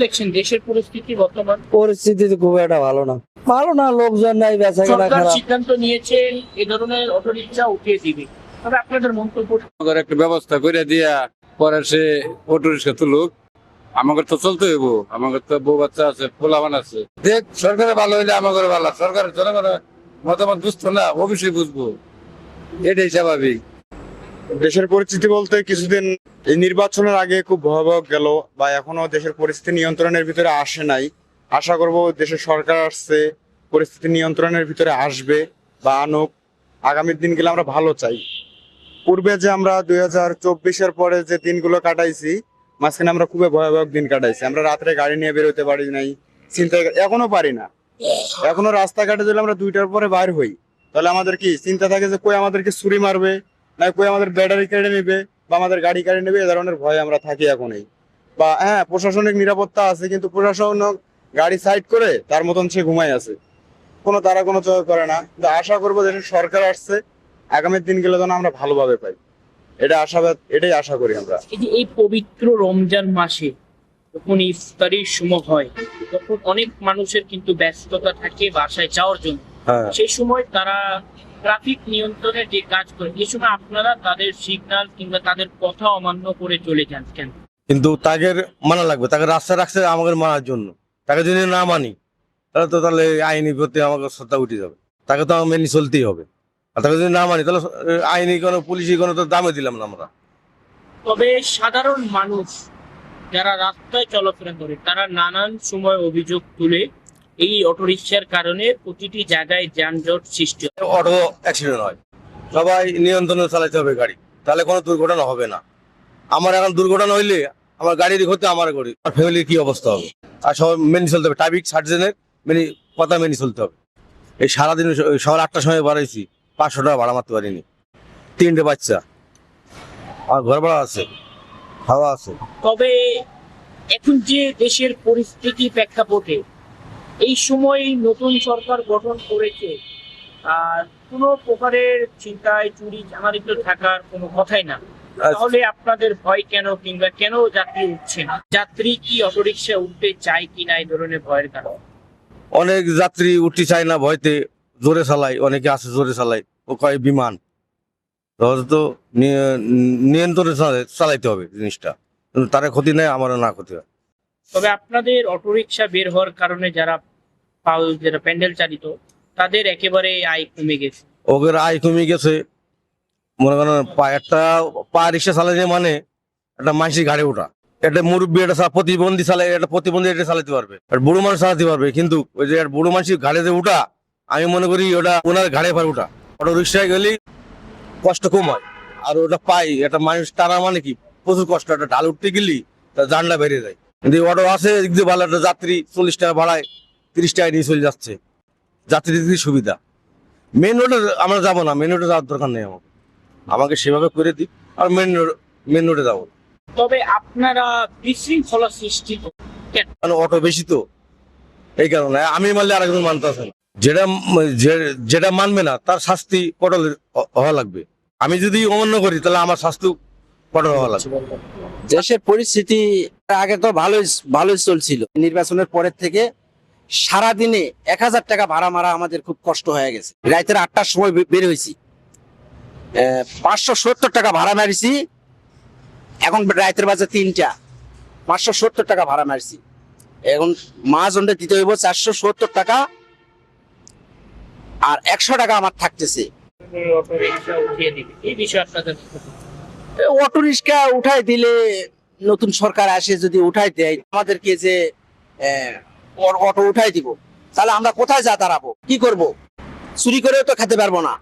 দেখছেন দেশের পরিস্থিতি বর্তমান? পরিস্থিতি তো খুব একটা ভালো না, লোকজন নাই, বেচা কেনা সরকার খারাপ। সিদ্ধান্ত নিয়েছেন এ ধরনের অটোরিকশা উঠিয়ে দিবে, তবে আপনাদের মন্তব্য? আমাদের একটা ব্যবস্থা করে দিয়া পরে সে অটো রিক্সা তুলুক, আমাকে তো চলতে হইব, আমাকে তো বউ বাচ্চা আছে, পোলাবান আছে। দেখ সরকারের ভালো হইলে আমাদের ভালো, সরকারের জনগণের মতামত বুঝতো না, অবশ্যই বুঝবো, এটাই স্বাভাবিক। দেশের পরিস্থিতি বলতে কিছুদিন এই নির্বাচনের আগে খুব ভয়াবহ গেল, বা এখনো দেশের পরিস্থিতি নিয়ন্ত্রণের ভিতরে আসে নাই। আশা করব দেশের সরকার আসছে, পরিস্থিতি নিয়ন্ত্রণের ভিতরে আসবে বা আনুক। আগামীর দিনগুলো আমরা ভালো চাই। পূর্বে যে আমরা 2024-এর পরে যে দিনগুলো কাটাইছি, মাঝখানে আমরা খুবই ভয়াবহ দিন কাটাইছি। আমরা রাত্রে গাড়ি নিয়ে বেরোতে পারি নাই, চিন্তা এখনো পারি না। এখনো রাস্তাঘাটে যদি আমরা 2টার পরে বাইর হই, তাহলে আমাদের কি চিন্তা থাকে যে কই আমাদেরকে ছুরি মারবে, না কই আমাদের ব্যাটারি কেড়ে নেবে বা আমাদের গাড়ি কেড়ে নেবে, এ ধরনের ভয় আমরা থাকি এখনই। বা হ্যাঁ, প্রশাসনিক নিরাপত্তা আছে, কিন্তু প্রশাসন গাড়ি সাইড করে তার মতন সে ঘুমাই আছে, কোনো তারা কোনো চয় করে না। কিন্তু আশা করবো দেশের সরকার আসছে, আগামীর দিনগুলো যেন আমরা ভালোভাবে পাই, এটাই আশা করি আমরা। এই যে এই পবিত্র রমজান মাসে যখন ইফতারির সময় হয়, তখন অনেক মানুষের কিন্তু ব্যস্ততা থাকে বাসায় যাওয়ার জন্য। সেই সময় তারা ট্রাফিক নিয়ন্ত্রণের যে কাজ করে, এই সময় আপনারা তাদের সিগন্যাল কিংবা তাদের কথা অমান্য করে চলে যান কেন? কিন্তু তাকে মানা লাগবে, তাকে রাস্তায় রাখছে আমাদের মানার জন্য। তাকে যদি না মানি তাহলে আইনি প্রতি আমাকে শ্রদ্ধা উঠে যাবে, তাকে তো আমার মেনে চলতেই হবে। আর তাকে যদি না মানি তাহলে আইনি কোনো পুলিশি কোনো তো দামে দিলাম না আমরা। তবে সাধারণ মানুষ যারা রাস্তায় চলাফেরা করে, তারা নানান সময় অভিযোগ তুলে এই অটোরিকশার কারণে প্রতিটি জায়গায় যানজট সৃষ্টি হয়। অটো অ্যাক্সিডেন্ট হয়, সবাই নিয়ন্ত্রণে চালাতে হবে গাড়ি, তাহলে কোনো দুর্ঘটনা হবে না। আমার এখন দুর্ঘটনা হইলে আমার গাড়ির ক্ষতি আমার করি, আর ফ্যামিলির কি অবস্থা হবে? আর সবাই মেনে চলতে হবে, ট্রাফিক সার্জেনের কথা মেনে চলতে হবে। এই সারাদিন সকাল 8টার সময় বাড়াইছি, 500 টাকা ভাড়া মারতে পারিনি। 3টে বাচ্চা, আর ঘর ভাড়া আছে, খাওয়া আছে। তবে এখন যে দেশের পরিস্থিতি প্রেক্ষাপটে এই সময় নতুন সরকার গঠন করেছে, আর কোনো প্রকারের চিন্তায় চুরি চামারিতে থাকার কোনো কথাই না, তাহলে আপনাদের ভয় কেন, কিংবা কেন যাত্রী উঠছে না? যাত্রী কি অটোরিকশা উঠতে চায় কিনা এই ধরনের ভয়ের কারণ? অনেক যাত্রী উঠতে চায় না, ভয়তে জোরে চালায়, অনেকে আছে জোরে চালায়, ও কয় বিমান। তো নিয়ন্ত্রণে চালাইতে হবে জিনিসটা, তারা ক্ষতি নেই, আমারও না ক্ষতি হয়। তবে আপনাদের অটোরিকশা বের হওয়ার কারণে যারা প্যান্ডেল চালিত, তাদের একেবারে আয় কমে গেছে। ওদের আয় কমে গেছে। মনে করেন একটা পা রিক্সা চালাতে মানে একটা মাইসি গাড়ি ওঠা, একটা মুরব্বী, একটা প্রতিবন্ধী চালায়, একটা প্রতিবন্ধী এটা চালাতে পারবে, আর বুড়ো মানুষ চালাতে পারবে। কিন্তু ওই যে বুড়ো মানুষের গাড়িতে উঠা, আমি মনে করি ওটা ওনার ঘাড়ে পার উঠা। অটো রিক্সায় গেলে কষ্ট কম হয়, আর ওটা পাই একটা মানুষ টানা মানে কি প্রচুর কষ্ট। একটা ঢাল উঠতে গেলি তার জানলা বেরিয়ে যায়। কিন্তু অটো আছে দিক দিয়ে ভালো, একটা যাত্রী 40 টাকা ভাড়ায় 30 টাকা নিয়ে চলে যাচ্ছে, যাত্রীর দিক সুবিধা। মেন রোডে আমরা যাবো না, মেন রোডে যাওয়ার দরকার নেই, আমাকে সেভাবে করে দিই, আর মেন রোডে যাবো। তবে আপনারা বিশৃঙ্খলা সৃষ্টি কেন? মানে অটো বেশি তো, এই কারণে আমি মানলে আরেকজন মানতে আসে না। যেটা মানবে না তার শাস্তি কঠোর হওয়া লাগবে। আমি যদি অমান্য করি তাহলে আমার শাস্তি কঠোর হওয়া লাগবে। দেশের পরিস্থিতি আগে তো ভালোই চলছিল, নির্বাচনের পরের থেকে সারাদিনে 1000 টাকা ভাড়া মারা আমাদের খুব কষ্ট হয়ে গেছে। রাতের 8টার সময় বের হয়েছি, 570 টাকা ভাড়া মারিছি। এখন রাতের বাজে 3টা, 570 টাকা ভাড়া মারছি। এখন মহাজনটা দিতে হইব 470 টাকা, আর 100 টাকা আমার থাকতেছে। অটোরিকশা উঠিয়ে দিবে, এই বিষয়ে আপনাদের? অটো রিক্সা উঠাই দিলে, নতুন সরকার আসে যদি উঠাই দেয় আমাদেরকে, যে অটো উঠাই দিব, তাহলে আমরা কোথায় যা দাঁড়াবো, কি করব? চুরি করেও তো খেতে পারবো না।